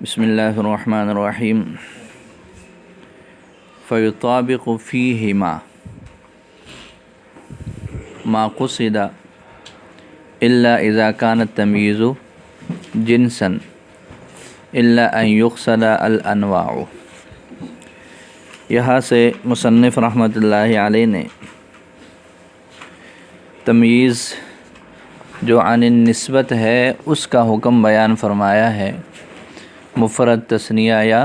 بسم اللہ الرحمن الرحیم فیطابق فیہما ما قصد الا اذا كان التمییز جنسا الا ان يقصد الانواع۔ یہاں سے مصنف رحمۃ اللہ علیہ نے تمییز جو عن النسبت ہے اس کا حکم بیان فرمایا ہے مفرد، تثنیہ یا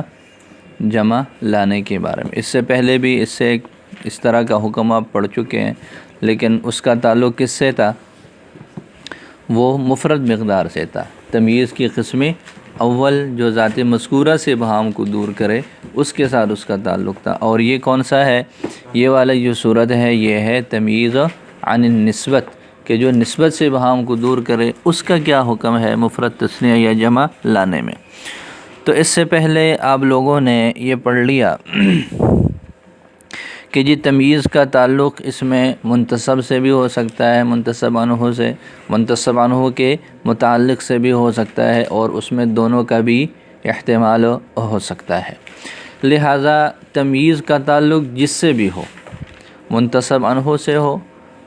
جمع لانے کے بارے میں۔ اس سے پہلے بھی اس طرح کا حکم آپ پڑھ چکے ہیں، لیکن اس کا تعلق کس سے تھا؟ وہ مفرد مقدار سے تھا۔ تمییز کی قسمیں اول جو ذات مذکورہ سے ابہام کو دور کرے اس کے ساتھ اس کا تعلق تھا، اور یہ کون سا ہے؟ یہ والا جو صورت ہے یہ ہے تمییز عن النسبت، کہ جو نسبت سے ابہام کو دور کرے اس کا کیا حکم ہے مفرد، تثنیہ یا جمع لانے میں۔ تو اس سے پہلے آپ لوگوں نے یہ پڑھ لیا کہ جی تمییز کا تعلق اس میں منتسب سے بھی ہو سکتا ہے، منتسب عنہ سے، منتسب عنہ کے متعلق سے بھی ہو سکتا ہے، اور اس میں دونوں کا بھی احتمال ہو سکتا ہے۔ لہٰذا تمییز کا تعلق جس سے بھی ہو، منتسب عنہ سے ہو،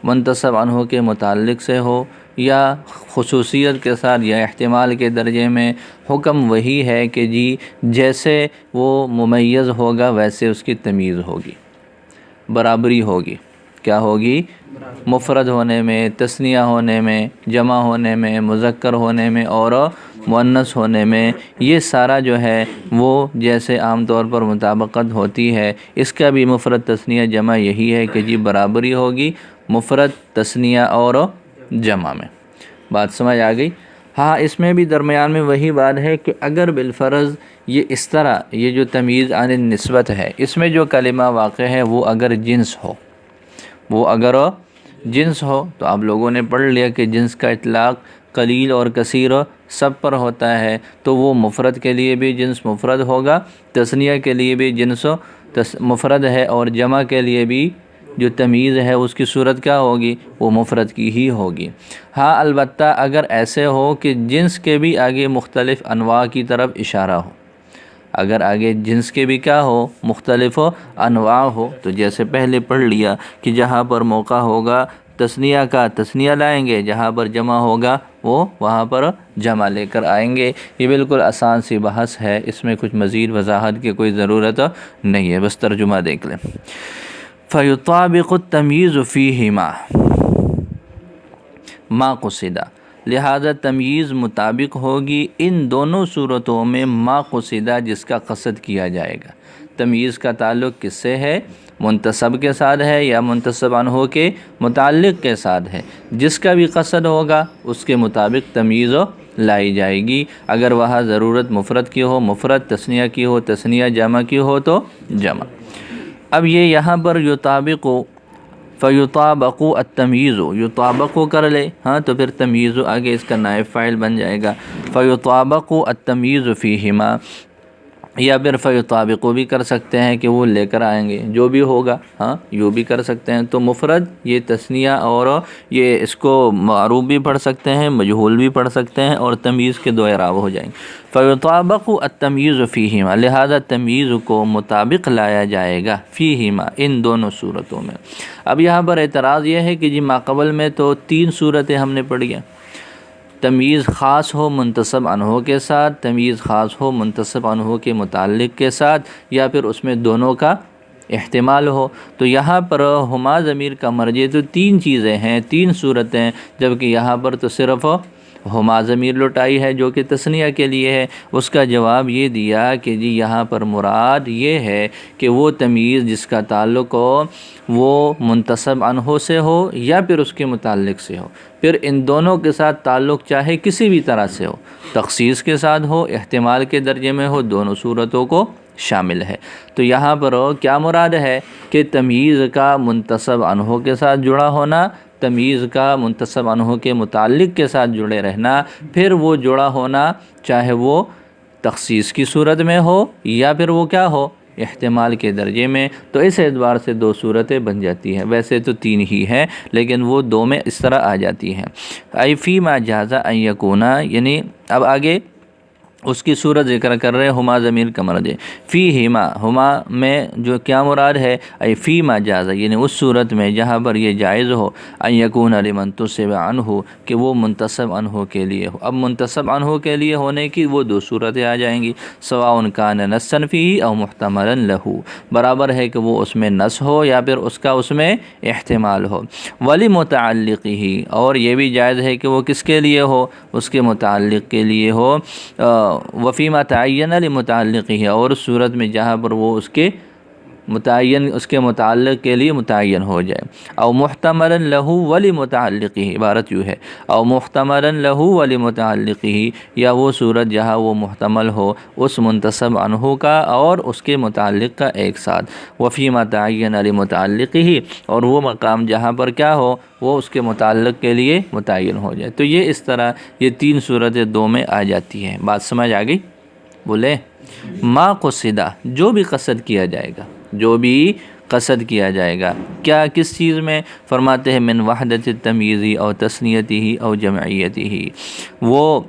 منتسب عنہ کے متعلق سے ہو، یا خصوصیت کے ساتھ یا احتمال کے درجے میں، حکم وہی ہے کہ جی جیسے وہ ممیز ہوگا ویسے اس کی تمییز ہوگی، برابری ہوگی۔ کیا ہوگی؟ مفرد ہونے میں، تثنیہ ہونے میں، جمع ہونے میں، مذکر ہونے میں اور مؤنث ہونے میں، یہ سارا جو ہے وہ جیسے عام طور پر مطابقت ہوتی ہے، اس کا بھی مفرد، تثنیہ، جمع یہی ہے کہ جی برابری ہوگی مفرد، تثنیہ اور جمع میں۔ بات سمجھ آ گئی؟ ہاں، اس میں بھی درمیان میں وہی بات ہے کہ اگر بالفرض یہ اس طرح، یہ جو تمییز عن النسبت ہے اس میں جو کلمہ واقع ہے وہ اگر جنس ہو، جنس ہو تو آپ لوگوں نے پڑھ لیا کہ جنس کا اطلاق قلیل اور کثیر سب پر ہوتا ہے، تو وہ مفرد کے لیے بھی جنس مفرد ہوگا، تثنیہ کے لیے بھی جنس مفرد ہے، اور جمع کے لیے بھی جو تمییز ہے اس کی صورت کیا ہوگی؟ وہ مفرد کی ہی ہوگی۔ ہاں، البتہ اگر ایسے ہو کہ جنس کے بھی آگے مختلف انواع کی طرف اشارہ ہو، اگر آگے جنس کے بھی کیا ہو؟ مختلف انواع ہو، تو جیسے پہلے پڑھ لیا کہ جہاں پر موقع ہوگا تثنیہ کا تثنیہ لائیں گے، جہاں پر جمع ہوگا وہ وہاں پر جمع لے کر آئیں گے۔ یہ بالکل آسان سی بحث ہے، اس میں کچھ مزید وضاحت کی کوئی ضرورت نہیں ہے، بس ترجمہ دیکھ لیں۔ فَيُطَابِقُ التَّمْيِيزُ فِيهِمَا ما قصد، لہذا تمییز مطابق ہوگی ان دونوں صورتوں میں ما قصدہ، جس کا قصد کیا جائے گا۔ تمییز کا تعلق کس سے ہے؟ منتسب کے ساتھ ہے یا منتسب عنہ کے متعلق کے ساتھ ہے، جس کا بھی قصد ہوگا اس کے مطابق تمییز لائی جائے گی۔ اگر وہاں ضرورت مفرد کی ہو مفرد، تثنیہ کی ہو تثنیہ، جمع کی ہو تو جمع۔ اب یہ یہاں پر یطابق، فیطابق التمییز، یطابق کر لے ہاں تو پھر تمییز آگے اس کا نائب فاعل بن جائے گا۔ فیطابق التمییز فیہما، یا پھر فیطابق بھی کر سکتے ہیں کہ وہ لے کر آئیں گے، جو بھی ہوگا، ہاں یوں بھی کر سکتے ہیں۔ تو مفرد یہ تثنیہ اور یہ اس کو معروف بھی پڑھ سکتے ہیں، مجہول بھی پڑھ سکتے ہیں، اور تمییز کے دو اعراب ہو جائیں گے۔ فیطابق التمییز فیہما، لہذا تمییز کو مطابق لایا جائے گا فیہما، ان دونوں صورتوں میں۔ اب یہاں پر اعتراض یہ ہے کہ جی ماقبل میں تو 3 صورتیں ہم نے پڑھی ہیں، تمییز خاص ہو منتسب عنہ کے ساتھ، تمییز خاص ہو منتسب عنہ کے متعلق کے ساتھ، یا پھر اس میں دونوں کا احتمال ہو۔ تو یہاں پر ہما ضمیر کا مرجع تو 3 چیزیں ہیں، 3 صورتیں، جبکہ یہاں پر تو صرف ہما ضمیر لوٹائی ہے جو کہ تثنیہ کے لیے ہے۔ اس کا جواب یہ دیا کہ جی یہاں پر مراد یہ ہے کہ وہ تمییز جس کا تعلق ہو وہ منتسب عنہ سے ہو یا پھر اس کے متعلق سے ہو، پھر ان دونوں کے ساتھ تعلق چاہے کسی بھی طرح سے ہو، تخصیص کے ساتھ ہو، احتمال کے درجے میں ہو، دونوں صورتوں کو شامل ہے۔ تو یہاں پر کیا مراد ہے کہ تمییز کا منتسب عنہ کے ساتھ جڑا ہونا، تمییز کا منتسب عنہ کے متعلق کے ساتھ جڑے رہنا، پھر وہ جڑا ہونا چاہے وہ تخصیص کی صورت میں ہو یا پھر وہ کیا ہو؟ احتمال کے درجے میں۔ تو اس اعتبار سے 2 صورتیں بن جاتی ہیں، ویسے تو 3 ہی ہیں لیکن وہ 2 میں اس طرح آ جاتی ہیں۔ ای فی ما جاز ان یکونا، یعنی اب آگے اس کی صورت ذکر کر رہے ہما ضمیر کا مراد ہے فی ہما، ہما میں جو کیا مراد ہے ای فی ما جاز، یعنی اس صورت میں جہاں پر یہ جائز ہو ان یکون لمن تنصب عنہ، کہ وہ منتصب عنہ کے لیے ہو۔ اب منتصب عنہ کے لیے ہونے کی وہ دو صورتیں آ جائیں گی، سواء کان نصا فیہ او محتملا لہ، برابر ہے کہ وہ اس میں نص ہو یا پھر اس کا اس میں احتمال ہو۔ ولمتعلقہ، اور یہ بھی جائز ہے کہ وہ کس کے لیے ہو، اس کے متعلق کے لیے ہو، وفیما تعین لمتعلقہ، اور اس صورت میں جہاں پر وہ اس کے متعین، اس کے متعلق کے لیے متعین ہو جائے۔ او محتملا لہ ولمتعلقہ، عبارت یوں ہے، او محتملا لہ ولمتعلقہ، یا وہ صورت جہاں وہ محتمل ہو اس منتصب عنہ کا اور اس کے متعلق کا ایک ساتھ۔ وفیما تعین لمتعلقہ، اور وہ مقام جہاں پر کیا ہو وہ اس کے متعلق کے لیے متعین ہو جائے۔ تو یہ اس طرح یہ تین صورتیں دو میں آ جاتی ہیں۔ بات سمجھ آ گئی؟ بولے ما قصدہ، جو بھی قصد کیا جائے گا، جو بھی قصد کیا جائے گا، کیا کس چیز میں؟ فرماتے ہیں من وحدت التمییز او تثنیتہ او جمعیتہ، وہ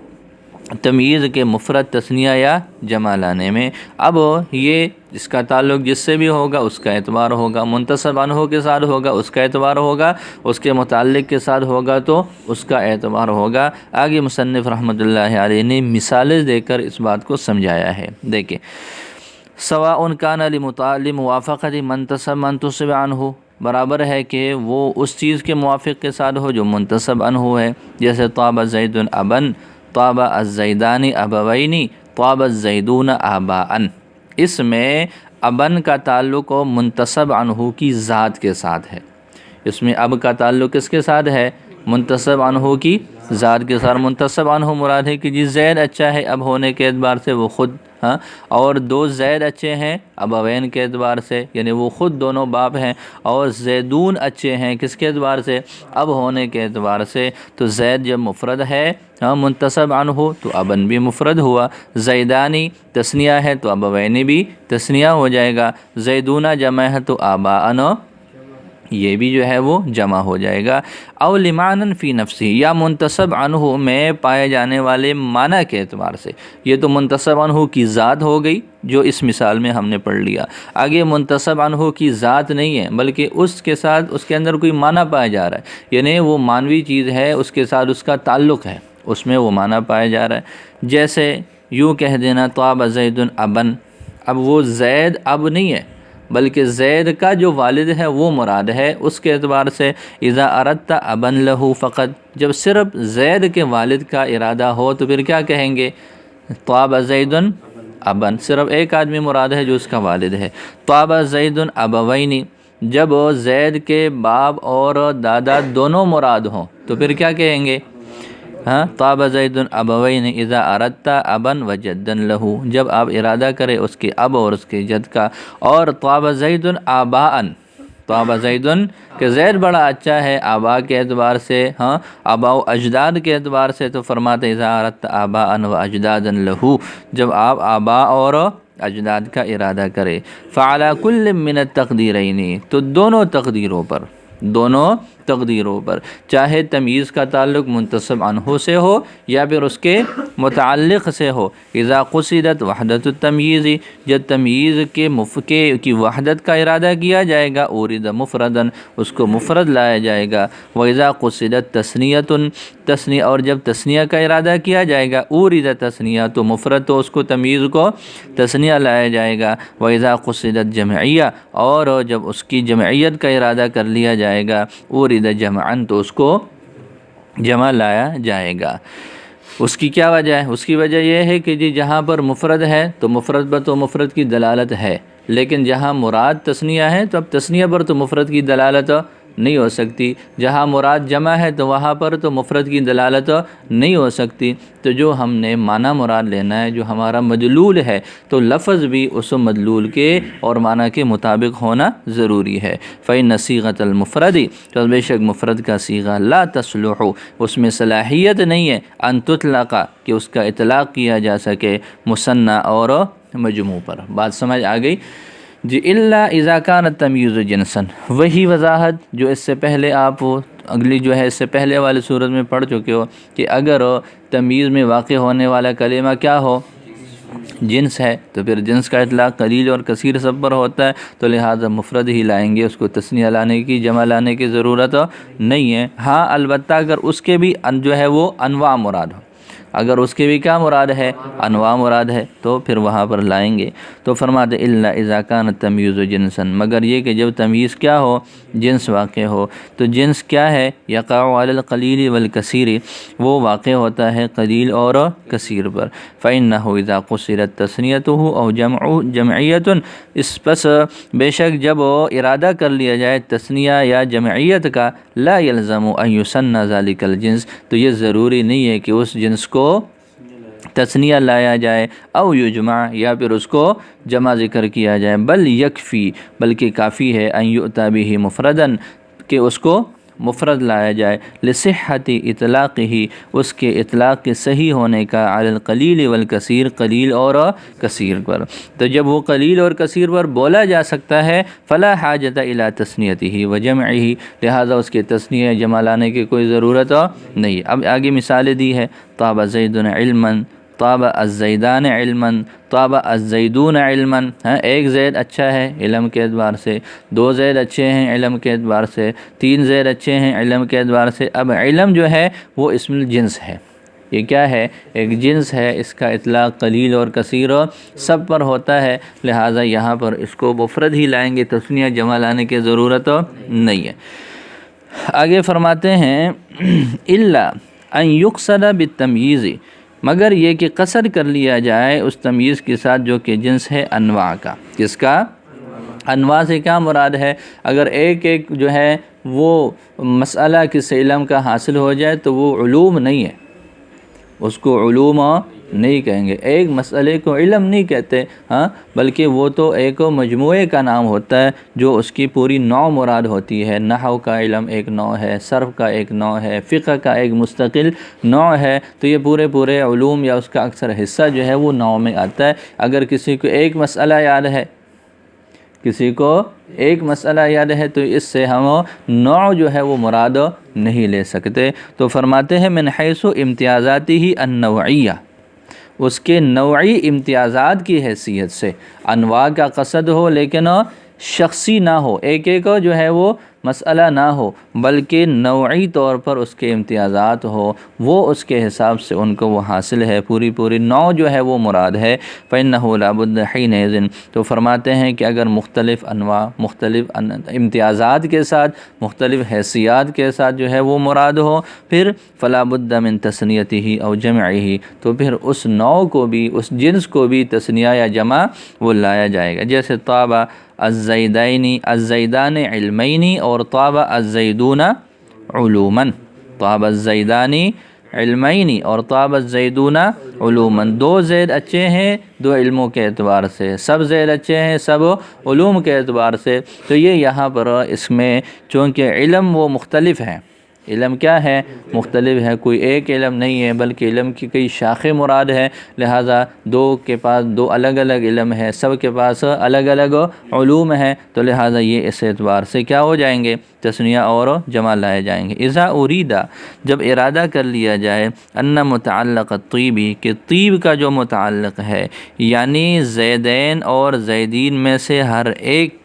تمییز کے مفرد تثنیہ یا جمع لانے میں۔ اب یہ جس کا تعلق جس سے بھی ہوگا اس کا اعتبار ہوگا، منتصب عنہ کے ساتھ ہوگا اس کا اعتبار ہوگا، اس کے متعلق کے ساتھ ہوگا تو اس کا اعتبار ہوگا۔ آگے مصنف رحمۃ اللہ علیہ نے مثالیں دے کر اس بات کو سمجھایا ہے۔ دیکھیں، سواء کان لموافقت منتصب عنہ، برابر ہے کہ وہ اس چیز کے موافق کے ساتھ ہو جو منتصب عنہ ہے، جیسے طاب زید ابن، طاب الزیدان ابوین، طاب الزیدون آباء۔ اس میں ابن کا تعلق منتصب عنہ کی ذات کے ساتھ ہے، اس میں اب کا تعلق کس کے ساتھ ہے؟ منتصب عنہ کی ذات کے ساتھ۔ منتصب عنہ مراد ہے کہ جی زید اچھا ہے اب ہونے کے اعتبار سے وہ خود، ہاں، اور دو زید اچھے ہیں ابوین کے اعتبار سے، یعنی وہ خود دونوں باپ ہیں، اور زیدون اچھے ہیں کس کے اعتبار سے؟ اب ہونے کے اعتبار سے۔ تو زید جب مفرد ہے منتصب عنہ تو ابن بھی مفرد ہوا، زیدانی تثنیہ ہے تو ابوین بھی تثنیہ ہو جائے گا، زیدونہ جمع ہے تو آباءن یہ بھی جو ہے وہ جمع ہو جائے گا۔ او لمعنن فی نفسی، یا منتصب عنہ میں پائے جانے والے معنی کے اعتبار سے، یہ تو منتصب عنہ کی ذات ہو گئی جو اس مثال میں ہم نے پڑھ لیا۔ آگے منتصب عنہ کی ذات نہیں ہے بلکہ اس کے ساتھ اس کے اندر کوئی معنی پایا جا رہا ہے، یعنی وہ معنوی چیز ہے، اس کے ساتھ اس کا تعلق ہے، اس میں وہ معنی پایا جا رہا ہے۔ جیسے یوں کہہ دینا طاب زید ابن، اب وہ زید اب نہیں ہے بلکہ زید کا جو والد ہے وہ مراد ہے، اس کے اعتبار سے اذا اردت ابن لہ فقط، جب صرف زید کے والد کا ارادہ ہو تو پھر کیا کہیں گے؟ طاب زید ابن، صرف ایک آدمی مراد ہے جو اس کا والد ہے۔ طاب زید ابوین، جب زید کے باپ اور دادا دونوں مراد ہوں تو پھر کیا کہیں گے؟ ہاں، طاب زید ابوین اذا اردت ابن و جدا لہ، جب آپ ارادہ کرے اس کے اب اور اس کے جد کا۔ اور طاب زید آباء، طاب زید کہ زید بڑا اچھا ہے آبا کے اعتبار سے، ہاں، آباء و اجداد کے اعتبار سے، تو فرماتے اذا اردت آباء و اجدادا لہ، جب آپ آبا اور اجداد کا ارادہ کرے۔ فعلی کل من التقدیرین، تو دونوں تقدیروں پر، دونوں تقدیروں پر، چاہے تمییز کا تعلق منتصب عنہ سے ہو یا پھر اس کے متعلق سے ہو، اذا قصدت وحدت التمییز، جب تمییز کی وحدت کا ارادہ کیا جائے گا، اورد مفردن، اس کو مفرد لایا جائے گا، واذا قصدت تثنیۃ، تثنیہ، اور جب تثنیہ کا ارادہ کیا جائے گا، اورد تثنیہ، تو مفرد تو اس کو تمییز کو تثنیہ لایا جائے گا، واذا قصدت جمعیہ، اور جب اس کی جمعیت کا ارادہ کر لیا جائے گا، اورد جمعن، تو اس کو جمع لایا جائے گا۔ اس کی کیا وجہ ہے؟ اس کی وجہ یہ ہے کہ جی جہاں پر مفرد ہے تو مفرد پر تو مفرد کی دلالت ہے، لیکن جہاں مراد تثنیہ ہے تو اب تثنیہ پر تو مفرد کی دلالت نہیں ہو سکتی، جہاں مراد جمع ہے تو وہاں پر تو مفرد کی دلالت نہیں ہو سکتی۔ تو جو ہم نے معنی مراد لینا ہے، جو ہمارا مدلول ہے، تو لفظ بھی اس مدلول کے اور معنی کے مطابق ہونا ضروری ہے۔ فإن صيغة المفرد، تو بے شک مفرد کا صیغہ لا تصلح، اس میں صلاحیت نہیں ہے، ان تطلق، کہ اس کا اطلاق کیا جا سکے مثنی اور مجموع پر۔ بات سمجھ آ گئی جی؟ الا اذا كان التمييز جنسا، وہی وضاحت جو اس سے پہلے آپ اگلی جو ہے اس سے پہلے والی صورت میں پڑھ چکے ہو، کہ اگر تمییز میں واقع ہونے والا کلمہ کیا ہو؟ جنس ہے تو پھر جنس کا اطلاق قلیل اور کثیر سب پر ہوتا ہے، تو لہٰذا مفرد ہی لائیں گے، اس کو تثنیہ لانے کی، جمع لانے کی ضرورت نہیں ہے۔ ہاں البتہ اگر اس کے بھی جو ہے وہ انواع مراد ہو، اگر اس کے بھی کیا مراد ہے، انواع مراد ہے، تو پھر وہاں پر لائیں گے۔ تو فرماتے الا اذا کان التمییز جنسا، مگر یہ کہ جب تمییز کیا ہو، جنس واقع ہو، تو جنس کیا ہے، یقع علی القلیل والکثیر، وہ واقع ہوتا ہے قلیل اور کثیر پر۔ فإنه اذا قصرت تثنیته او جمعیت، اس پس بے شک جب ارادہ کر لیا جائے تثنیہ یا جمعیت کا، لا یلزم ان یثنى ذلك الجنس، تو یہ ضروری نہیں ہے کہ اس جنس کو تثنیہ لایا جائے، او یجمع، یا پھر اس کو جمع ذکر کیا جائے، بل یکفی، بلکہ کافی ہے، ان یؤتی بہ مفردا، کہ اس کو مفرد لایا جائے، لصحت اطلاقہ، اس کے اطلاق کے صحیح ہونے کا، علی القلیل والکثیر، قلیل اور کثیر پر۔ تو جب وہ قلیل اور کثیر پر بولا جا سکتا ہے، فلا حاجت الی تثنیتہ وجمعہ، لہذا اس کے تثنیہ جمع لانے کی کوئی ضرورت نہیں۔ اب آگے مثالیں دی ہے، طاب زید علما، طاب الزیدان علما، طاب الزیدون علما، ایک زید اچھا ہے علم کے اعتبار سے، دو زید اچھے ہیں علم کے اعتبار سے، تین زید اچھے ہیں علم کے اعتبار سے۔ اب علم جو ہے وہ اسم الجنس ہے، یہ کیا ہے، ایک جنس ہے، اس کا اطلاق قلیل اور کثیر سب پر ہوتا ہے، لہٰذا یہاں پر اس کو مفرد ہی لائیں گے، تثنیہ جمع لانے کی ضرورت نہیں ہے۔ آگے فرماتے ہیں الا ان یقصد بالتمییز، مگر یہ کہ قصر کر لیا جائے اس تمییز کے ساتھ جو کہ جنس ہے انواع کا۔ کس کا؟ انواع سے کیا مراد ہے؟ اگر ایک ایک جو ہے وہ مسئلہ کس علم کا حاصل ہو جائے تو وہ علوم نہیں ہے، اس کو علوم نہیں کہیں گے، ایک مسئلے کو علم نہیں کہتے، ہاں، بلکہ وہ تو ایک مجموعے کا نام ہوتا ہے جو اس کی پوری نوع مراد ہوتی ہے۔ نحو کا علم ایک نوع ہے، صرف کا ایک نوع ہے، فقہ کا ایک مستقل نوع ہے، تو یہ پورے علوم یا اس کا اکثر حصہ جو ہے وہ نوع میں آتا ہے۔ اگر کسی کو ایک مسئلہ یاد ہے، کسی کو ایک مسئلہ یاد ہے، تو اس سے ہم نوع جو ہے وہ مراد نہیں لے سکتے۔ تو فرماتے ہیں من حیث امتیازاتی النوعیہ، اس کے نوعی امتیازات کی حیثیت سے، انواع کا قصد ہو لیکن شخصی نہ ہو، ایک ایک جو ہے وہ مسئلہ نہ ہو، بلکہ نوعی طور پر اس کے امتیازات ہو، وہ اس کے حساب سے ان کو وہ حاصل ہے، پوری نوع جو ہے وہ مراد ہے۔ فإنہ لا بد حینئذ، تو فرماتے ہیں کہ اگر مختلف انواع، مختلف امتیازات کے ساتھ، مختلف حیثیات کے ساتھ جو ہے وہ مراد ہو، پھر فلا بد من تثنیتہ او جمعہ، تو پھر اس نوع کو بھی، اس جنس کو بھی تثنیہ یا جمع وہ لایا جائے گا۔ جیسے طاب الزیدان علمین اور طاب الزیدون علوما، طاب الزیدان علمین اور طاب الزیدون علوما، دو زید اچھے ہیں دو علموں کے اعتبار سے، سب زید اچھے ہیں سب علوم کے اعتبار سے۔ تو یہ یہاں پر اس میں چونکہ علم وہ مختلف ہیں، علم کیا ہے، مختلف ہے، کوئی ایک علم نہیں ہے بلکہ علم کی کئی شاخیں مراد ہے، لہٰذا دو کے پاس دو الگ الگ علم ہے، سب کے پاس الگ الگ علوم ہیں، تو لہٰذا یہ اس اعتبار سے کیا ہو جائیں گے، تثنیہ اور جمع لائے جائیں گے۔ اذا اریدا، جب ارادہ کر لیا جائے، ان متعلق الطیبی، کہ طیب کا جو متعلق ہے، یعنی زیدین اور زیدین میں سے ہر ایک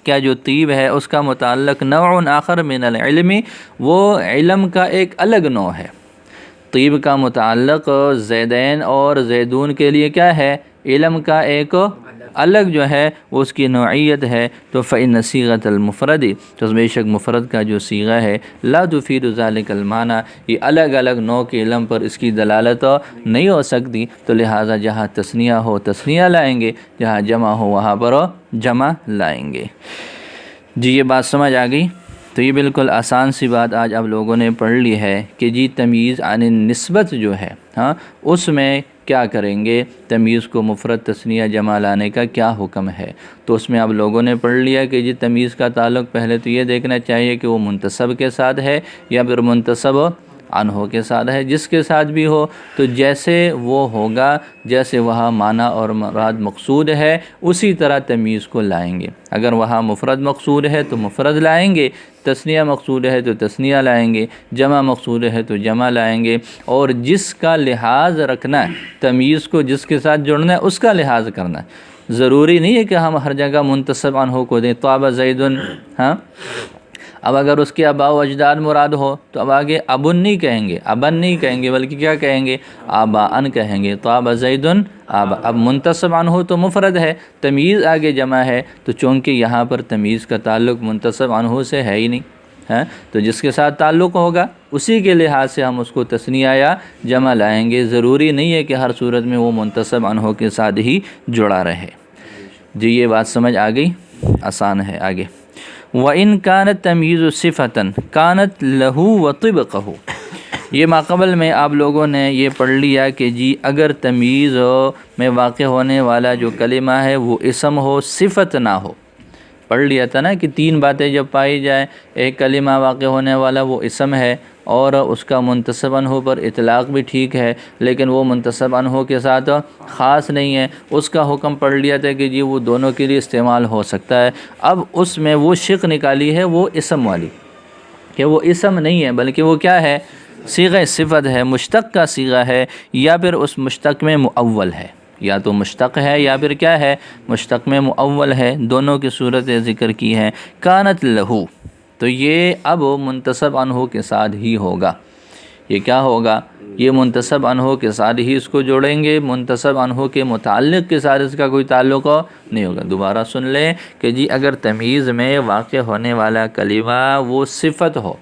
کیا جو طیب ہے اس کا متعلق نوع آخر من العلم، وہ علم کا ایک الگ نوع ہے۔ طیب کا متعلق زیدین اور زیدون کے لیے کیا ہے، علم کا ایک الگ جو ہے اس کی نوعیت ہے۔ تو فإن صیغۃ المفرد، تو بے شک مفرد کا جو صیغہ ہے، لا تفید ذلک المعنی، یہ الگ الگ نوع کے علم پر اس کی دلالت نہیں ہو سکتی، تو لہٰذا جہاں تثنیہ ہو تثنیہ لائیں گے، جہاں جمع ہو وہاں پر جمع لائیں گے۔ جی یہ بات سمجھ آ گئی؟ تو یہ بالکل آسان سی بات آج آپ لوگوں نے پڑھ لی ہے کہ جی تمییز عن نسبت جو ہے، ہاں، اس میں کیا کریں گے، تمییز کو مفرد تثنیہ جمع لانے کا کیا حکم ہے۔ تو اس میں آپ لوگوں نے پڑھ لیا کہ جی تمییز کا تعلق پہلے تو یہ دیکھنا چاہیے کہ وہ منتسب کے ساتھ ہے یا پھر منتسب عنہ کے ساتھ ہے، جس کے ساتھ بھی ہو تو جیسے وہ ہوگا، جیسے وہاں معنی اور مراد مقصود ہے اسی طرح تمییز کو لائیں گے۔ اگر وہاں مفرد مقصود ہے تو مفرد لائیں گے، تثنیہ مقصود ہے تو تثنیہ لائیں گے، جمع مقصود ہے تو جمع لائیں گے، اور جس کا لحاظ رکھنا ہے، تمییز کو جس کے ساتھ جوڑنا ہے اس کا لحاظ کرنا ہے۔ ضروری نہیں ہے کہ ہم ہر جگہ منتصب عنہ کو دیں، طاب زید، ہاں اب اگر اس کے آباء و اجداد مراد ہو تو اب آگے ابن نہیں کہیں گے، ابن نہیں کہیں گے، بلکہ کیا کہیں گے؟ آباءن کہیں گے۔ طاب زید آبا، اب منتصب عنہ تو مفرد ہے، تمییز آگے جمع ہے، تو چونکہ یہاں پر تمییز کا تعلق منتصب عنہ سے ہے ہی نہیں، ہاں تو جس کے ساتھ تعلق ہوگا اسی کے لحاظ سے ہم اس کو تثنیہ یا جمع لائیں گے۔ ضروری نہیں ہے کہ ہر صورت میں وہ منتصب عنہ کے ساتھ ہی جڑا رہے۔ جی یہ بات سمجھ آ گئی؟ آسان ہے۔ آگے وَإِن كَانَتْ تَمْيِيزُ صِفَةً كَانَتْ لَهُ وَطِبْقَهُ، یہ ماقبل میں آپ لوگوں نے یہ پڑھ لیا کہ جی اگر تمییز میں واقع ہونے والا جو کلمہ ہے وہ اسم ہو، صفت نہ ہو۔ پڑھ لیا تھا نا کہ تین باتیں جب پائی جائیں، ایک کلمہ واقع ہونے والا وہ اسم ہے، اور اس کا منتصب عنہ پر اطلاق بھی ٹھیک ہے لیکن وہ منتصب عنہ کے ساتھ خاص نہیں ہے، اس کا حکم پڑھ لیا تھا کہ جی وہ دونوں کے لیے استعمال ہو سکتا ہے۔ اب اس میں وہ شق نکالی ہے وہ اسم والی، کہ وہ اسم نہیں ہے بلکہ وہ کیا ہے؟ صیغہ صفت ہے، مشتق کا صیغہ ہے، یا پھر اس مشتق میں مؤول ہے، یا تو مشتق ہے یا پھر کیا ہے؟ مشتق میں مؤول ہے، دونوں کی صورتیں ذکر کی ہیں۔ کانت لہو، تو یہ اب منتصب عنہ کے ساتھ ہی ہوگا۔ یہ کیا ہوگا؟ یہ منتصب عنہ کے ساتھ ہی اس کو جوڑیں گے، منتصب عنہ کے متعلق کے ساتھ اس کا کوئی تعلق نہیں ہوگا۔ دوبارہ سن لیں کہ جی اگر تمییز میں واقع ہونے والا کلمہ وہ صفت ہو،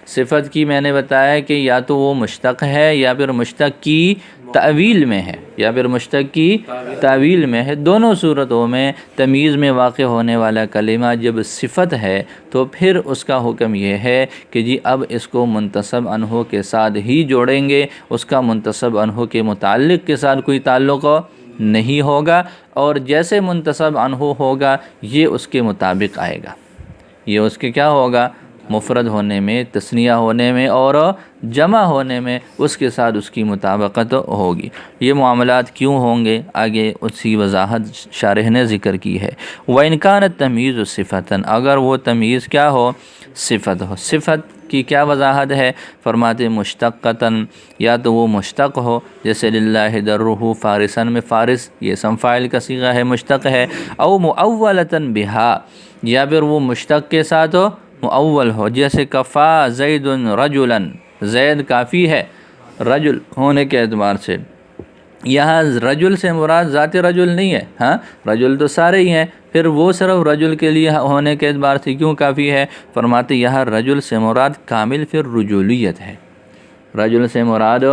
صفت کی میں نے بتایا کہ یا تو وہ مشتق ہے یا پھر مشتق کی تعویل میں ہے، یا پھر مشتق کی تعویل میں ہے، دونوں صورتوں میں تمییز میں واقع ہونے والا کلمہ جب صفت ہے تو پھر اس کا حکم یہ ہے کہ جی اب اس کو منتصب عنہ کے ساتھ ہی جوڑیں گے، اس کا منتصب عنہ کے متعلق کے ساتھ کوئی تعلق نہیں ہوگا، اور جیسے منتصب عنہ ہوگا یہ اس کے مطابق آئے گا، یہ اس کے کیا ہوگا؟ مفرد ہونے میں، تثنیہ ہونے میں اور جمع ہونے میں اس کے ساتھ اس کی مطابقت ہوگی۔ یہ معاملات کیوں ہوں گے آگے اسی وضاحت شارح نے ذکر کی ہے۔ وَإِنْ كَانَتْ تَمْيِيزُ صِفَةً، اگر وہ تمییز کیا ہو؟ صفت ہو۔ صفت کی کیا وضاحت ہے؟ فرماتے مشتقتاً، یا تو وہ مشتق ہو، جیسے للہ درہ فارساً میں فارس یہ اسم فاعل کا صیغہ ہے، مشتق ہے، او مؤولۃ بہا، یا پھر وہ مشتق کے ساتھ ہو، مؤول ہو، جیسے کفا زید رجلاً، زید کافی ہے رجل ہونے کے اعتبار سے۔ یہاں رجل سے مراد ذات رجل نہیں ہے، ہاں رجل تو سارے ہی ہیں، پھر وہ صرف رجل کے لیے ہونے کے اعتبار سے کیوں کافی ہے؟ فرماتے یہاں رجل سے مراد کامل پھر رجولیت ہے، رجل سے مراد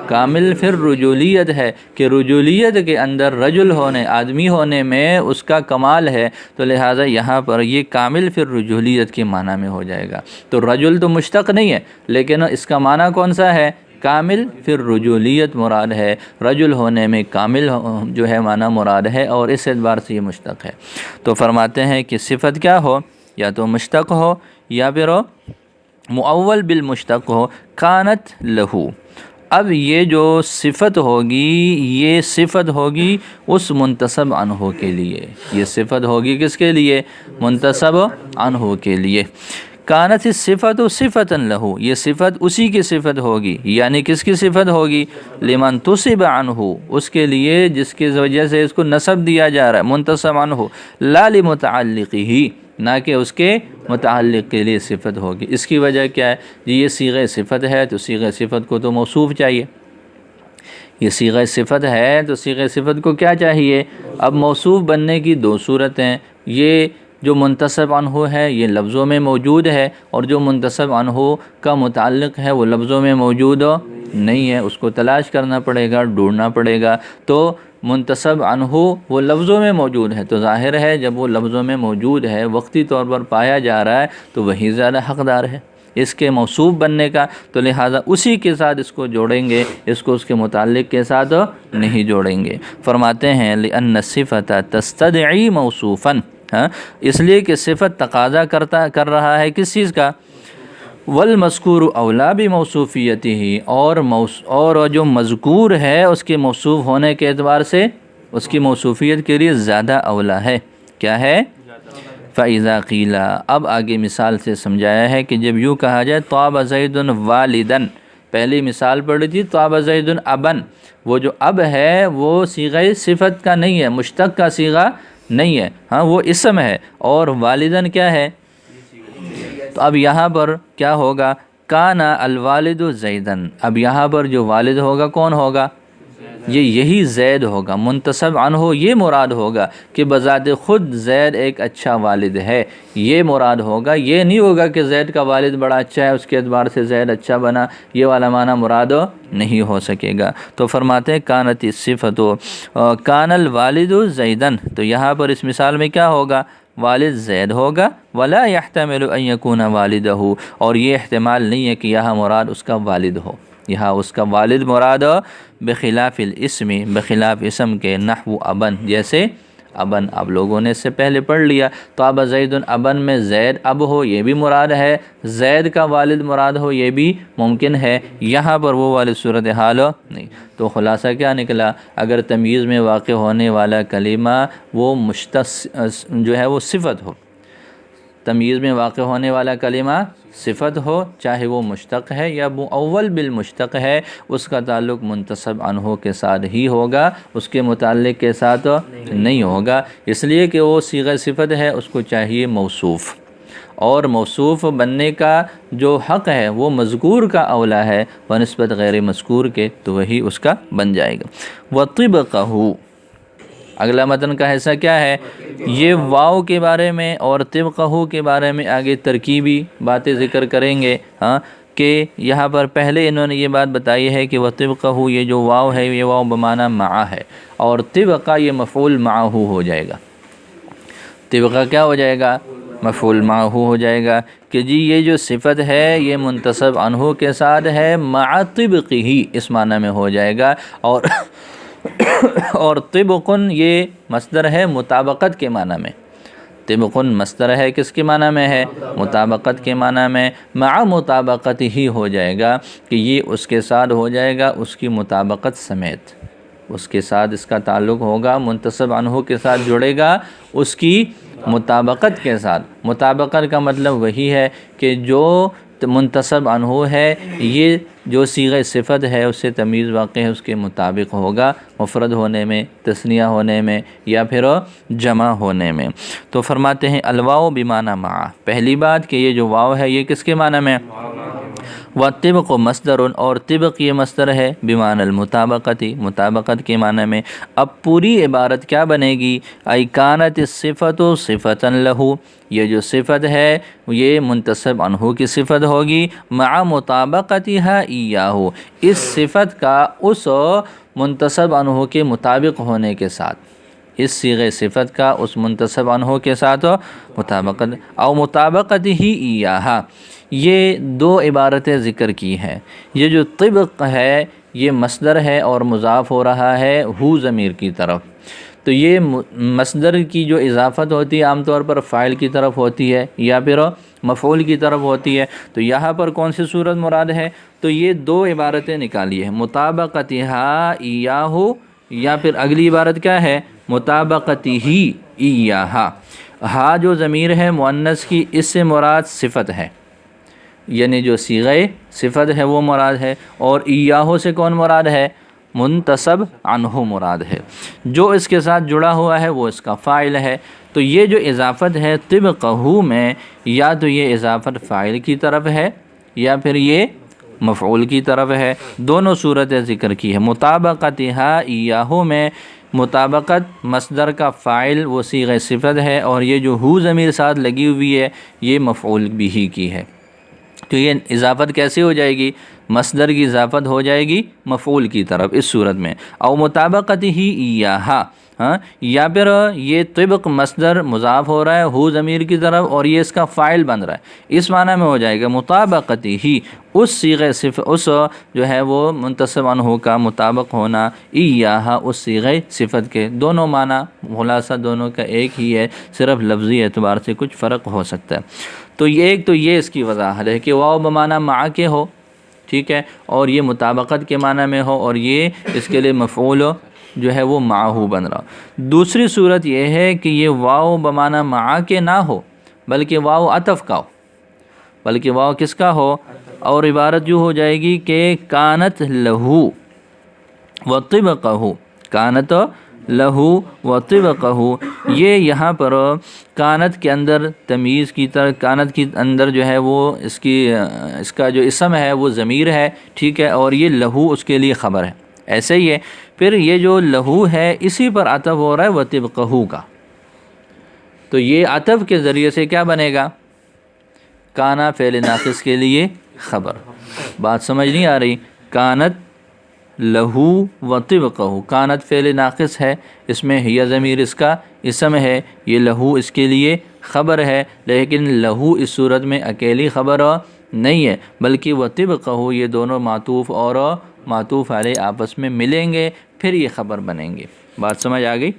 کامل پھر رجولیت ہے، کہ رجولیت کے اندر رجل ہونے، آدمی ہونے میں اس کا کمال ہے، تو لہٰذا یہاں پر یہ کامل پھر رجولیت کے معنی میں ہو جائے گا۔ تو رجل تو مشتق نہیں ہے لیکن اس کا معنی کون سا ہے؟ کامل پھر رجولیت مراد ہے، رجل ہونے میں کامل جو ہے معنی مراد ہے، اور اس اعتبار سے یہ مشتق ہے۔ تو فرماتے ہیں کہ صفت کیا ہو؟ یا تو مشتق ہو یا پھر مؤول بالمشتق ہو۔ کانت لہو، اب یہ جو صفت ہوگی یہ صفت ہوگی اس منتصب عنہ کے لیے، یہ صفت ہوگی کس کے لیے؟ منتصب عنہ کے لیے۔ کانت الصفت صفتا لہو، یہ صفت اسی کی صفت ہوگی، یعنی کس کی صفت ہوگی؟ لمن تصب عنہ، اس کے لیے جس کی وجہ سے اس کو نسب دیا جا رہا ہے، منتصب عنہ، لا لمتعلقہ، نہ کہ اس کے متعلق کے لیے صفت ہوگی۔ اس کی وجہ کیا ہے؟ جی یہ صیغہ صفت ہے تو صیغہ صفت کو تو موصوف چاہیے، یہ صیغہ صفت ہے تو صیغہ صفت کو کیا چاہیے؟ اب موصوف بننے کی دو صورتیں، یہ جو منتصب عنہ ہے یہ لفظوں میں موجود ہے، اور جو منتصب عنہ کا متعلق ہے وہ لفظوں میں موجود نہیں ہے، اس کو تلاش کرنا پڑے گا، ڈھونڈنا پڑے گا۔ تو منتصب عنہ وہ لفظوں میں موجود ہے، تو ظاہر ہے جب وہ لفظوں میں موجود ہے، وقتی طور پر پایا جا رہا ہے، تو وہی زیادہ حقدار ہے اس کے موصوف بننے کا، تو لہٰذا اسی کے ساتھ اس کو جوڑیں گے، اس کو اس کے متعلق کے ساتھ نہیں جوڑیں گے۔ فرماتے ہیں لأن الصفة تستدعی موصوفاً، اس لیے کہ صفت تقاضا کر رہا ہے کس چیز کا؟ والمذکور اولا بموصوفیتہ، اور جو مذکور ہے اس کے موصوف ہونے کے اعتبار سے اس کی موصوفیت کے لیے زیادہ اولا ہے. کیا ہے؟ فَإِذَا قِيلَ، اب آگے مثال سے سمجھایا ہے کہ جب یوں کہا جائے طاب زید والدن، پہلی مثال پڑھی تھی طاب زید ابن، وہ جو اب ہے وہ صیغہ صفت کا نہیں ہے، مشتق کا صیغہ نہیں ہے، ہاں وہ اسم ہے، اور والدن کیا ہے؟ تو اب یہاں پر کیا ہوگا؟ کانا الوالد زیدن، اب یہاں پر جو والد ہوگا کون ہوگا؟ یہی زید ہوگا، منتسب عنہ یہ مراد ہوگا کہ بذات خود زید ایک اچھا والد ہے، یہ مراد ہوگا. یہ نہیں ہوگا کہ زید کا والد بڑا اچھا ہے اس کے اعتبار سے زید اچھا بنا، یہ والا معنی مراد نہیں ہو سکے گا. تو فرماتے ہیں کانت الصفت کان الوالد زیدن، تو یہاں پر اس مثال میں کیا ہوگا؟ والد زید ہوگا. ولا يحتمل ان يكون والدہ، اور یہ احتمال نہیں ہے کہ یہاں مراد اس کا والد ہو، یہاں اس کا والد مراد ہو. بخلاف الاسم، بخلاف اسم کے، نحو ابن، جیسے ابن. اب لوگوں نے اس سے پہلے پڑھ لیا تو اب زید ابن میں زید اب ہو یہ بھی مراد ہے، زید کا والد مراد ہو یہ بھی ممکن ہے، یہاں پر وہ والی صورتحال ہو نہیں. تو خلاصہ کیا نکلا؟ اگر تمییز میں واقع ہونے والا کلمہ وہ مشتق جو ہے وہ صفت ہو، تمییز میں واقع ہونے والا کلمہ صفت ہو، چاہے وہ مشتق ہے یا مؤول بالمشتق ہے، اس کا تعلق منتسب عنہ کے ساتھ ہی ہوگا، اس کے متعلق کے ساتھ نہیں ہوگا، اس لیے کہ وہ صیغہ صفت ہے، اس کو چاہیے موصوف، اور موصوف بننے کا جو حق ہے وہ مذکور کا اولا ہے بنسبت غیر مذکور کے، تو وہی اس کا بن جائے گا. وَطِبْقَهُ، اگلا متن کا حصہ کیا ہے؟ یہ واو کے بارے میں اور طبقہ کے بارے میں آگے ترکیبی باتیں ذکر کریں گے. ہاں کہ یہاں پر پہلے انہوں نے یہ بات بتائی ہے کہ وطبقہ، یہ جو واو ہے یہ واو بمعنی مع ہے، اور طبقہ یہ مفعول معہ ہو جائے گا. طبقہ کیا ہو جائے گا؟ مفعول معہ ہو جائے گا کہ جی یہ جو صفت ہے یہ منتسب عنہ کے ساتھ ہے، مع طبقہ اس معنی میں ہو جائے گا. اور طبقن یہ مصدر ہے مطابقت کے معنی میں، طبقن مصدر ہے کس کے معنی میں ہے؟ مطابقت کے معنی میں. مع مطابقت ہی ہو جائے گا کہ یہ اس کے ساتھ ہو جائے گا، اس کی مطابقت سمیت، اس کے ساتھ اس کا تعلق ہوگا، منتسب عنہ کے ساتھ جڑے گا اس کی مطابقت کے ساتھ. مطابقت کا مطلب وہی ہے کہ جو منتسب عنہ ہے یہ جو صیغہ صفت ہے اس سے تمییز واقع ہے اس کے مطابق ہوگا، مفرد ہونے میں، تثنیہ ہونے میں، یا پھر جمع ہونے میں. تو فرماتے ہیں الواو بمعنی مع، پہلی بات کہ یہ جو واو ہے یہ کس کے معنی میں؟ وطبق مصدر، اور طبق یہ مصدر ہے بمعنی المطابقتی، مطابقت کے معنی میں. اب پوری عبارت کیا بنے گی؟ ای کانت الصفت صفتا لہ، یہ جو صفت ہے یہ منتسب عنہ کی صفت ہوگی، مع مطابقتها ایاہ، اس صفت کا اس منتسب عنہ کے مطابق ہونے کے ساتھ، اس صیغہ صفت کا اس منتسب عنہ کے ساتھ مطابقت، او مطابقت ہی ایاہا. یہ دو عبارتیں ذکر کی ہیں. یہ جو طبق ہے یہ مصدر ہے اور مضاف ہو رہا ہے ہو ضمیر کی طرف، تو یہ مصدر کی جو اضافت ہوتی ہے عام طور پر فاعل کی طرف ہوتی ہے یا پھر مفعول کی طرف ہوتی ہے. تو یہاں پر کون سی صورت مراد ہے؟ تو یہ دو عبارتیں نکالی ہے، مطابقتہا ایاہ، یا پھر اگلی عبارت کیا ہے؟ مطابقتہ ایاہا. ہا جو ضمیر ہے مؤنث کی، اس سے مراد صفت ہے، یعنی جو صیغہ صفت ہے وہ مراد ہے، اور ایاہو سے کون مراد ہے؟ منتسب عنہ مراد ہے. جو اس کے ساتھ جڑا ہوا ہے وہ اس کا فاعل ہے. تو یہ جو اضافت ہے طبقہ میں، یا تو یہ اضافت فاعل کی طرف ہے یا پھر یہ مفعول کی طرف ہے، دونوں صورتیں ذکر کی ہے. مطابقتہا ایاہو میں مطابقت مصدر کا فاعل وہ صیغہ صفت ہے، اور یہ جو ہو ضمیر ساتھ لگی ہوئی ہے یہ مفعول بھی کی ہے. تو یہ اضافت کیسے ہو جائے گی؟ مصدر کی اضافت ہو جائے گی مفعول کی طرف اس صورت میں. او مطابقت ہی ایاہا، ہاں، یا پھر یہ طبق مصدر مضاف ہو رہا ہے ہو ضمیر کی طرف اور یہ اس کا فاعل بن رہا ہے، اس معنی میں ہو جائے گا مطابقت ہی، اس صیغہ صفت، اس جو ہے وہ منتسب عنہ کا مطابق ہونا، ایاہا اس صیغہ صفت کے. دونوں معنی خلاصہ دونوں کا ایک ہی ہے، صرف لفظی اعتبار سے کچھ فرق ہو سکتا ہے. تو یہ اس کی وضاحت ہے کہ واو بمعنی مع کے ہو، ٹھیک ہے، اور یہ مطابقت کے معنی میں ہو، اور یہ اس کے لیے مفعول جو ہے وہ معہو بن رہا۔ دوسری صورت یہ ہے کہ یہ واو بمعنی مع کے نہ ہو، بلکہ واو عطف کا ہو، بلکہ واو کس کا ہو، اور عبارت جو ہو جائے گی کہ کانت لہو وطبقہ، کانت لہو وطبقہ، یہ یہاں پر کانت کے اندر تمیز کی طرح، کانت کے اندر جو ہے وہ اس کا جو اسم ہے وہ ضمیر ہے، ٹھیک ہے، اور یہ لہو اس کے لیے خبر ہے، ایسے ہی ہے۔ پھر یہ جو لہو ہے اسی پر عطف ہو رہا ہے وطبقہ کا، تو یہ عطف کے ذریعے سے کیا بنے گا، کانا فعل ناقص کے لیے خبر۔ بات سمجھ نہیں آ رہی؟ کانت لہو وطبقہ، کانت فعل ناقص ہے، اس میں ہی ضمیر اس کا اسم ہے، یہ لہو اس کے لیے خبر ہے، لیکن لہو اس صورت میں اکیلی خبر نہیں ہے، بلکہ وطبقہ یہ دونوں معطوف اور معطوف علیہ آپس میں ملیں گے، پھر یہ خبر بنیں گے۔ بات سمجھ آ گئی؟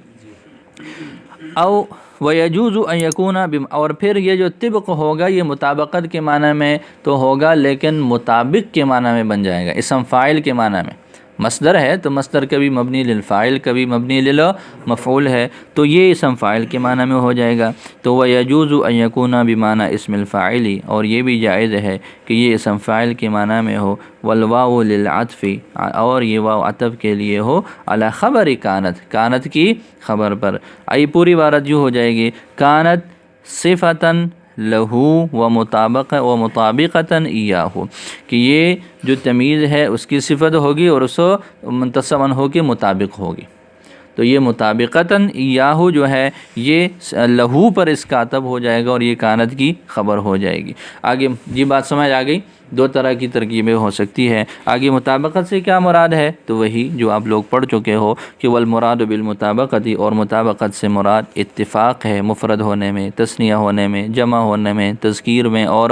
او وَيَجُوزُ أَن يَكُونَ اور پھر یہ جو طبق ہوگا یہ مطابقت کے معنی میں تو ہوگا، لیکن مطابق کے معنی میں بن جائے گا، اسم فاعل کے معنی میں۔ مصدر ہے تو مصدر کبھی مبنی للفاعل کبھی مبنی للمفعول ہے، تو یہ اسم فاعل کے معنی میں ہو جائے گا۔ تو وَيَجُوزُ أَن يَكُونَ بِمَعنَى اسم الفاعل، اور یہ بھی جائز ہے کہ یہ اسم فاعل کے معنی میں ہو، والواو للعطف، اور یہ واو عطف کے لیے ہو، علی خبر کانت، کانت کی خبر پر۔ آئی پوری عبارت جو ہو جائے گی، کانت صفتاً لہو و مطابقتاً ایاہو، کہ یہ جو تمیز ہے اس کی صفت ہوگی اور اس منتصب عنہ کے مطابق ہوگی، تو یہ مطابقتاً ایاہو جو ہے یہ لہو پر اس کا عطف ہو جائے گا اور یہ کانت کی خبر ہو جائے گی۔ آگے یہ بات سمجھ آ گئی؟ دو طرح کی ترکیبیں ہو سکتی ہے۔ آگے مطابقت سے کیا مراد ہے؟ تو وہی جو آپ لوگ پڑھ چکے ہو کہ والمراد بالمطابقت، اور مطابقت سے مراد اتفاق ہے مفرد ہونے میں، تثنیہ ہونے میں، جمع ہونے میں، تذکیر میں اور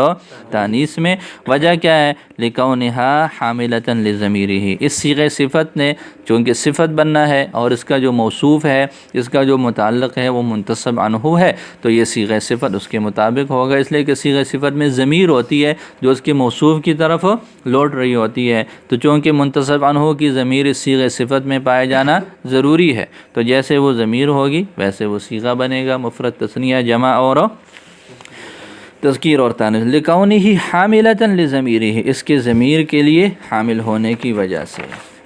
تانیث میں۔ وجہ کیا ہے؟ لکونہا حاملۃ لضمیرہ، اس صیغہ صفت نے چونکہ صفت بننا ہے اور اس کا جو موصوف ہے، اس کا جو متعلق ہے وہ منتصب عنہ ہے، تو یہ صیغہ صفت اس کے مطابق ہوگا، اس لیے کہ صیغہ صفت میں ضمیر ہوتی ہے جو اس کے موصوف کی طرف لوٹ رہی ہوتی ہے، تو چونکہ منتصب عنہ کی ضمیر اس صیغہ صفت میں پائے جانا ضروری ہے، تو جیسے وہ ضمیر ہوگی ویسے وہ صیغہ بنے گا، مفرد، تثنیہ، جمع اور تذکیر اور تانیث۔ لکونہ حاملۃ لضمیرہ، اس کے ضمیر کے لیے حامل ہونے کی وجہ سے۔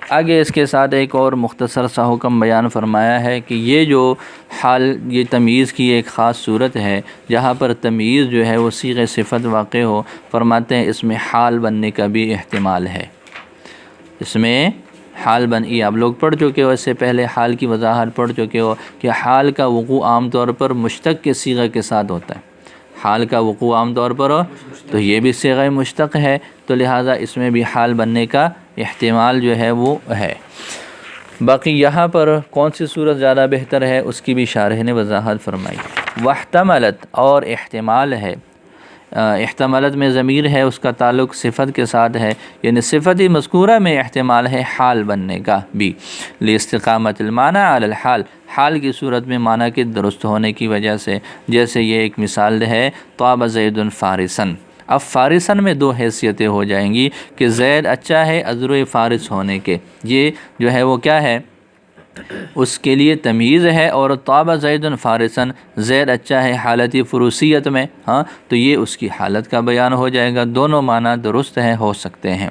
آگے اس کے ساتھ ایک اور مختصر سا حکم بیان فرمایا ہے کہ یہ جو حال، یہ تمیز کی ایک خاص صورت ہے جہاں پر تمیز جو ہے وہ صیغہ صفت واقع ہو، فرماتے ہیں اس میں حال بننے کا بھی احتمال ہے، اس میں حال یہ آپ لوگ پڑھ چکے ہو، اس سے پہلے حال کی وضاحت پڑھ چکے ہو کہ حال کا وقوع عام طور پر مشتق کے صیغہ کے ساتھ ہوتا ہے، حال کا وقوع عام طور پر ہو تو یہ بھی صیغہ مشتق ہے، تو لہٰذا اس میں بھی حال بننے کا احتمال جو ہے وہ ہے۔ باقی یہاں پر کون سی صورت زیادہ بہتر ہے اس کی بھی شارح نے وضاحت فرمائی۔ واحتملت، اور احتمال ہے، احتمالت میں ضمیر ہے، اس کا تعلق صفت کے ساتھ ہے، یعنی صفت مذکورہ میں احتمال ہے حال بننے کا بھی، لاستقامت المعنی علی الحال، حال کی صورت میں معنی کے درست ہونے کی وجہ سے، جیسے یہ ایک مثال ہے، طاب زید فارسن۔ اب فارسن میں دو حیثیتیں ہو جائیں گی کہ زید اچھا ہے ازرو فارس ہونے کے، یہ جو ہے وہ کیا ہے، اس کے لیے تمیز ہے، اور طاب زید فارسن، زید اچھا ہے حالت فروسیت میں، ہاں تو یہ اس کی حالت کا بیان ہو جائے گا، دونوں معنی درست ہیں، ہو سکتے ہیں۔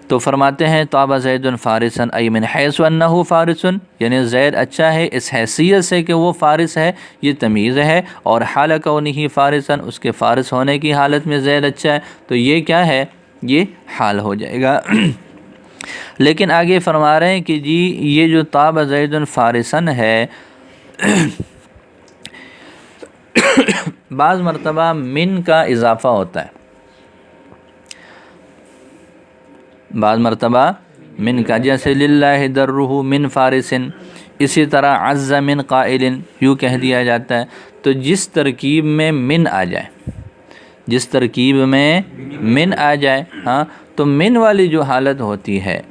تو فرماتے ہیں طاب زید فارسن ای من حیث انہ فارسن، یعنی زید اچھا ہے اس حیثیت سے کہ وہ فارس ہے، یہ تمیز ہے، اور حال کونہ فارسن، اس کے فارس ہونے کی حالت میں زید اچھا ہے، تو یہ کیا ہے، یہ حال ہو جائے گا۔ لیکن آگے فرما رہے ہیں کہ جی یہ جو طاب زید فارسن ہے بعض مرتبہ من کا اضافہ ہوتا ہے، بعض مرتبہ من کا، جیسے للہ درہ من فارسن، اسی طرح عز من قائل، یوں کہہ دیا جاتا ہے۔ تو جس ترکیب میں من آ جائے، جس ترکیب میں من آ جائے، ہاں تو من والی جو حالت ہوتی ہے،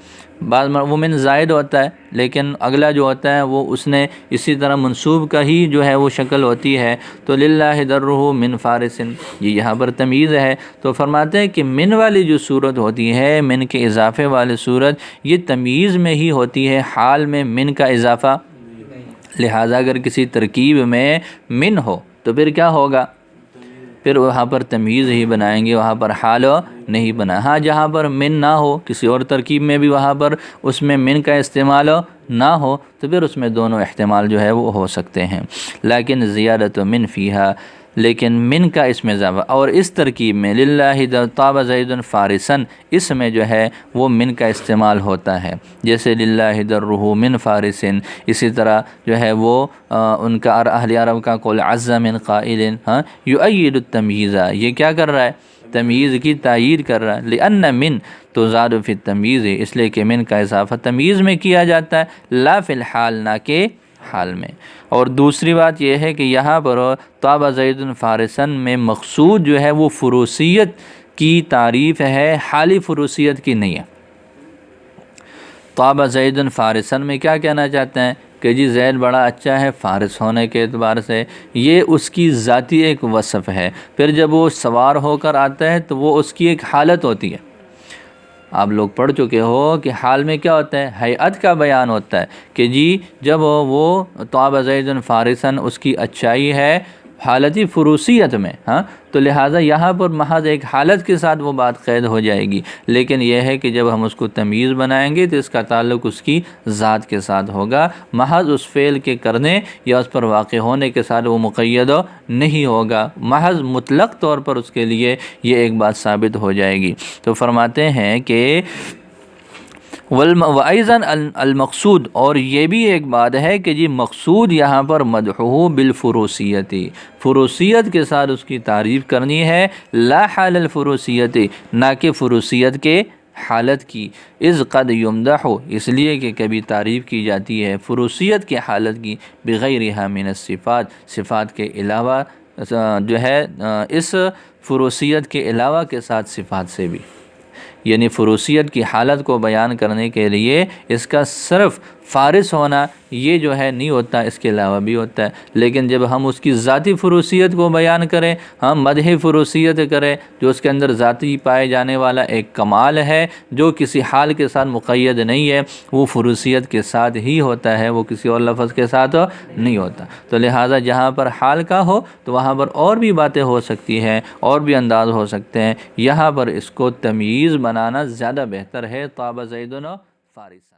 بعض وہ من زائد ہوتا ہے، لیکن اگلا جو ہوتا ہے وہ اس نے اسی طرح منصوب کا ہی جو ہے وہ شکل ہوتی ہے، تو للہ درہ من فارس، یہ یہاں پر تمیز ہے۔ تو فرماتے ہیں کہ من والی جو صورت ہوتی ہے، من کے اضافے والی صورت، یہ تمیز میں ہی ہوتی ہے، حال میں من کا اضافہ، لہٰذا اگر کسی ترکیب میں من ہو تو پھر کیا ہوگا؟ پھر وہاں پر تمیز ہی بنائیں گے، وہاں پر حال نہیں بنا۔ ہاں جہاں پر من نہ ہو، کسی اور ترکیب میں بھی وہاں پر اس میں من کا استعمال نہ ہو تو پھر اس میں دونوں احتمال جو ہے وہ ہو سکتے ہیں۔ لیکن زیادت من فیہا، لیکن من کا اس میں اضافہ، اور اس ترکیب میں للہ طاب زید فارسن، اس میں جو ہے وہ من کا استعمال ہوتا ہے، جیسے للہ درہ من فارسن۔ اسی طرح جو ہے وہ ان کا اہل عرب کا قول عز من قائل، ہاں یؤید التمییز، یہ کیا کر رہا ہے؟ تمییز کی تائید کر رہا ہے، لأن من تزاد فی التمییز، اس لیے کہ من کا اضافہ تمییز میں کیا جاتا ہے، لا فی الحال، نہ کہ حال میں۔ اور دوسری بات یہ ہے کہ یہاں پر طاب زید فارسن میں مقصود جو ہے وہ فروسیت کی تعریف ہے، حالی فروسیت کی نہیں ہے۔ طاب زید فارسن میں کیا کہنا چاہتے ہیں کہ جی زید بڑا اچھا ہے فارس ہونے کے اعتبار سے، یہ اس کی ذاتی ایک وصف ہے، پھر جب وہ سوار ہو کر آتا ہے تو وہ اس کی ایک حالت ہوتی ہے۔ آپ لوگ پڑھ چکے ہو کہ حال میں کیا ہوتا ہے؟ ہیئت کا بیان ہوتا ہے کہ جی جب وہ طاب زید فارسن، اس کی اچھائی ہے حالتی فروسیت میں، ہاں تو لہٰذا یہاں پر محض ایک حالت کے ساتھ وہ بات قید ہو جائے گی، لیکن یہ ہے کہ جب ہم اس کو تمیز بنائیں گے تو اس کا تعلق اس کی ذات کے ساتھ ہوگا، محض اس فعل کے کرنے یا اس پر واقع ہونے کے ساتھ وہ مقید نہیں ہوگا، محض مطلق طور پر اس کے لیے یہ ایک بات ثابت ہو جائے گی۔ تو فرماتے ہیں کہ وَأَيْضًا المقصود، اور یہ بھی ایک بات ہے کہ جی مقصود یہاں پر مدحہ بالفروسیت، فروسیت کے ساتھ اس کی تعریف کرنی ہے، لا حال الفروسیت، نہ کہ فروسیت کے حالت کی، اذ قد یمدح، اس لیے کہ کبھی تعریف کی جاتی ہے فروسیت کے حالت کی، بغیرہا من الصفات، صفات کے علاوہ جو ہے اس فروسیت کے علاوہ کے ساتھ صفات سے بھی، یعنی فروسیت کی حالت کو بیان کرنے کے لیے اس کا صرف فارس ہونا یہ جو ہے نہیں ہوتا، اس کے علاوہ بھی ہوتا ہے، لیکن جب ہم اس کی ذاتی فروسیت کو بیان کریں، ہم مدح فروسیت کریں، جو اس کے اندر ذاتی پائے جانے والا ایک کمال ہے جو کسی حال کے ساتھ مقید نہیں ہے، وہ فروسیت کے ساتھ ہی ہوتا ہے، وہ کسی اور لفظ کے ساتھ نہیں ہوتا۔ تو لہٰذا جہاں پر حال کا ہو تو وہاں پر اور بھی باتیں ہو سکتی ہیں، اور بھی انداز ہو سکتے ہیں، یہاں پر اس کو تمییز بنانا زیادہ بہتر ہے، طاب زید فارسن۔